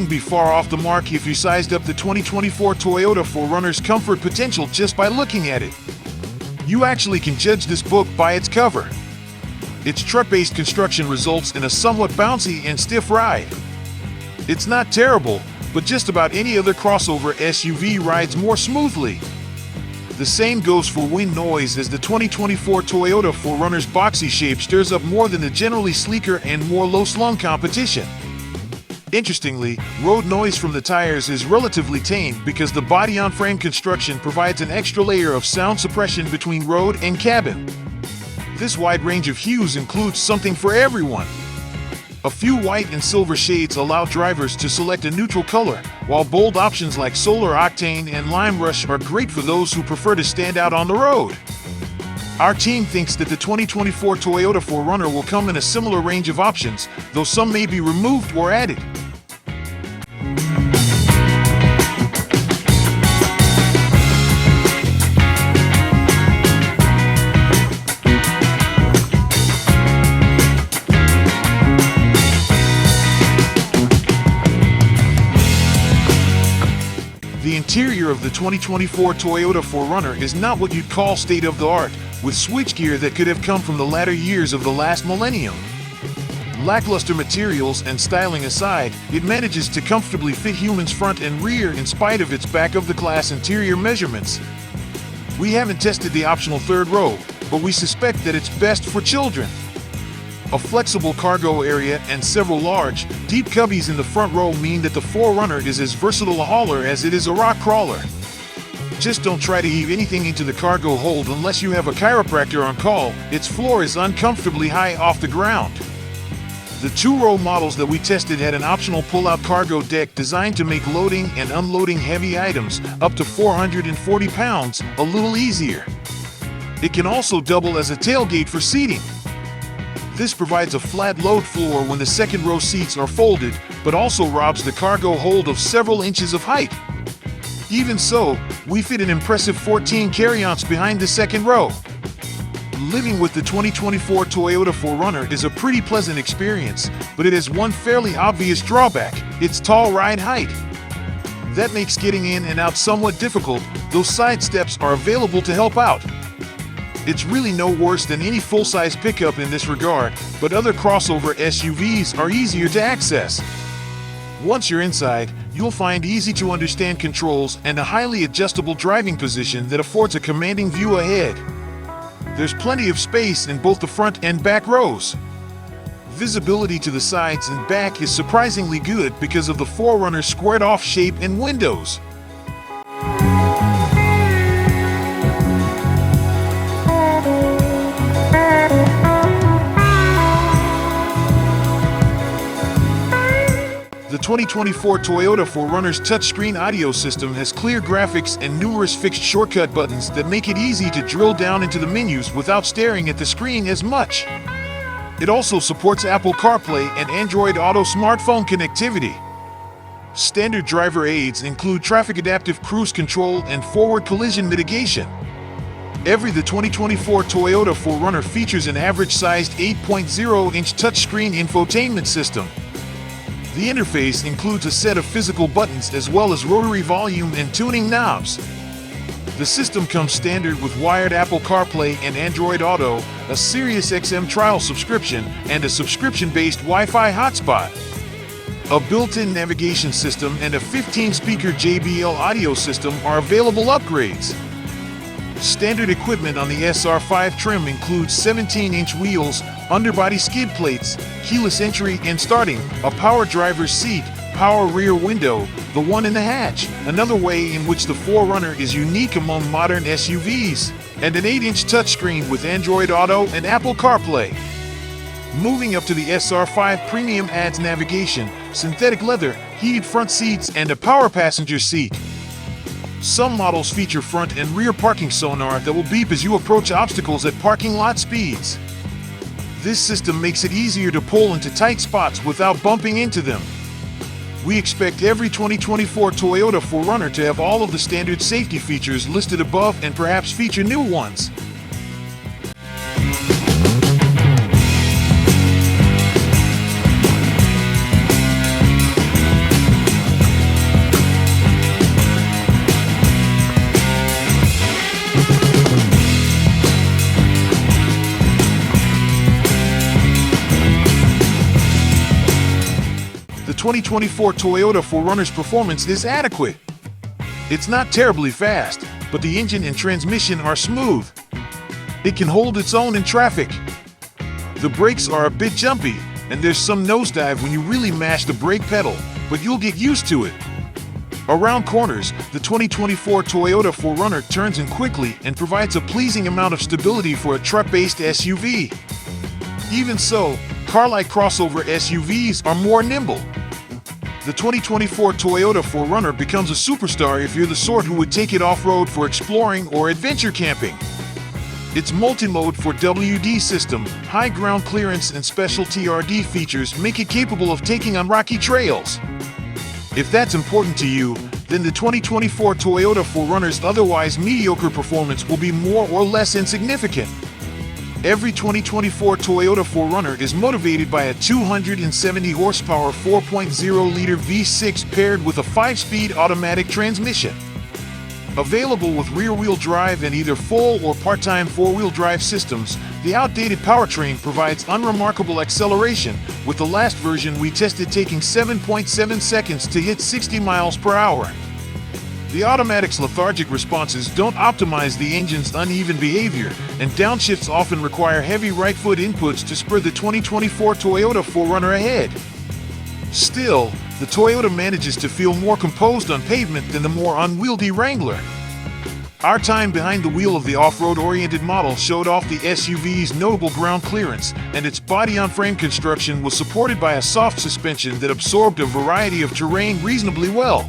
wouldn't be far off the mark if you sized up the 2024 Toyota 4Runner's comfort potential just by looking at it. You actually can judge this book by its cover. Its truck-based construction results in a somewhat bouncy and stiff ride. It's not terrible, but just about any other crossover SUV rides more smoothly. The same goes for wind noise, as the 2024 Toyota 4Runner's boxy shape stirs up more than the generally sleeker and more low-slung competition. Interestingly, road noise from the tires is relatively tame because the body-on-frame construction provides an extra layer of sound suppression between road and cabin. This wide range of hues includes something for everyone. A few white and silver shades allow drivers to select a neutral color, while bold options like Solar Octane and Lime Rush are great for those who prefer to stand out on the road. Our team thinks that the 2024 Toyota 4Runner will come in a similar range of options, though some may be removed or added. The interior of the 2024 Toyota 4Runner is not what you'd call state-of-the-art, with switchgear that could have come from the latter years of the last millennium. Lackluster materials and styling aside, it manages to comfortably fit humans front and rear in spite of its back-of-the-class interior measurements. We haven't tested the optional third row, but we suspect that it's best for children. A flexible cargo area and several large, deep cubbies in the front row mean that the 4Runner is as versatile a hauler as it is a rock crawler. Just don't try to heave anything into the cargo hold unless you have a chiropractor on call. Its floor is uncomfortably high off the ground. The two-row models that we tested had an optional pull-out cargo deck designed to make loading and unloading heavy items, up to 440 pounds, a little easier. It can also double as a tailgate for seating. This provides a flat load floor when the second row seats are folded, but also robs the cargo hold of several inches of height. Even so, we fit an impressive 14 carry-ons behind the second row. Living with the 2024 Toyota 4Runner is a pretty pleasant experience, but it has one fairly obvious drawback: its tall ride height. That makes getting in and out somewhat difficult, though side steps are available to help out. It's really no worse than any full-size pickup in this regard, but other crossover SUVs are easier to access. Once you're inside, you'll find easy-to-understand controls and a highly adjustable driving position that affords a commanding view ahead. There's plenty of space in both the front and back rows. Visibility to the sides and back is surprisingly good because of the 4Runner's squared-off shape and windows. The 2024 Toyota 4Runner's touchscreen audio system has clear graphics and numerous fixed shortcut buttons that make it easy to drill down into the menus without staring at the screen as much. It also supports Apple CarPlay and Android Auto smartphone connectivity. Standard driver aids include traffic adaptive cruise control and forward collision mitigation. The 2024 Toyota 4Runner features an average-sized 8.0-inch touchscreen infotainment system. The interface includes a set of physical buttons as well as rotary volume and tuning knobs. The system comes standard with wired Apple CarPlay and Android Auto, a SiriusXM trial subscription, and a subscription-based Wi-Fi hotspot. A built-in navigation system and a 15-speaker JBL audio system are available upgrades. Standard equipment on the SR5 trim includes 17-inch wheels, underbody skid plates, keyless entry and starting, a power driver's seat, power rear window, the one in the hatch, another way in which the 4Runner is unique among modern SUVs, and an 8-inch touchscreen with Android Auto and Apple CarPlay. Moving up to the SR5 Premium adds navigation, synthetic leather, heated front seats, and a power passenger seat. Some models feature front and rear parking sonar that will beep as you approach obstacles at parking lot speeds. This system makes it easier to pull into tight spots without bumping into them. We expect every 2024 Toyota 4Runner to have all of the standard safety features listed above and perhaps feature new ones. the 2024 Toyota 4Runner's performance is adequate. It's not terribly fast, but the engine and transmission are smooth. It can hold its own in traffic. The brakes are a bit jumpy, and there's some nosedive when you really mash the brake pedal, but you'll get used to it. Around corners, the 2024 Toyota 4Runner turns in quickly and provides a pleasing amount of stability for a truck-based SUV. Even so, car-like crossover SUVs are more nimble. The 2024 Toyota 4Runner becomes a superstar if you're the sort who would take it off-road for exploring or adventure camping. Its multi-mode 4WD system, high ground clearance and special TRD features make it capable of taking on rocky trails. If that's important to you, then the 2024 Toyota 4Runner's otherwise mediocre performance will be more or less insignificant. Every 2024 Toyota 4Runner is motivated by a 270 horsepower 4.0-liter V6 paired with a 5-speed automatic transmission. Available with rear-wheel drive and either full or part-time four-wheel drive systems, the outdated powertrain provides unremarkable acceleration, with the last version we tested taking 7.7 seconds to hit 60 miles per hour. The automatic's lethargic responses don't optimize the engine's uneven behavior, and downshifts often require heavy right-foot inputs to spur the 2024 Toyota 4Runner ahead. Still, the Toyota manages to feel more composed on pavement than the more unwieldy Wrangler. Our time behind the wheel of the off-road-oriented model showed off the SUV's notable ground clearance, and its body-on-frame construction was supported by a soft suspension that absorbed a variety of terrain reasonably well.